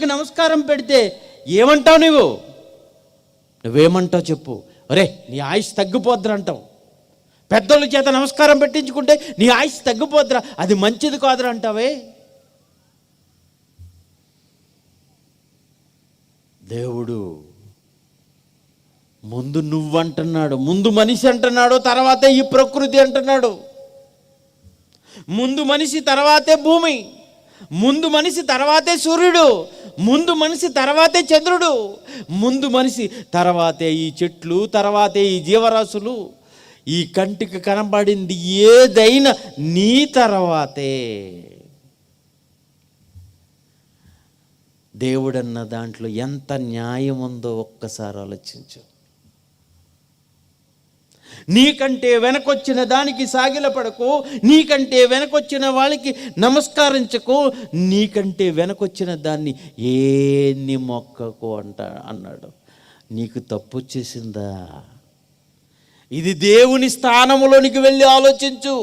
నమస్కారం పెడితే ఏమంటావు నువ్వేమంటావు చెప్పు? ఒరే నీ ఆయుష్ తగ్గిపోద్దురా అంటావు. పెద్దోళ్ళ చేత నమస్కారం పెట్టించుకుంటే నీ ఆయుష్ తగ్గిపోద్దురా, అది మంచిది కాదురా అంటావే. దేవుడు ముందు నువ్వంటున్నాడు, ముందు మనిషి అంటున్నాడు, తర్వాతే ఈ ప్రకృతి అంటున్నాడు. ముందు మనిషి తర్వాతే భూమి, ముందు మనిషి తర్వాతే సూర్యుడు, ముందు మనిషి తర్వాతే చంద్రుడు, ముందు మనిషి తర్వాతే ఈ చెట్లు, తర్వాతే ఈ జీవరాశులు. ఈ కంటికి కనబడింది ఏదైనా నీ తర్వాతే. దేవుడన్న దాంట్లో ఎంత న్యాయం ఉందో ఒక్కసారి ఆలోచించు. నీకంటే వెనకొచ్చిన దానికి సాగిలపడకు, నీకంటే వెనకొచ్చిన వాళ్ళకి నమస్కరించకు, నీకంటే వెనకొచ్చిన దాన్ని ఏన్ని మొక్కకు అన్నాడు. నీకు తప్పు వచ్చేసిందా? ఇది దేవుని స్థానంలోనికి వెళ్ళి ఆలోచించు.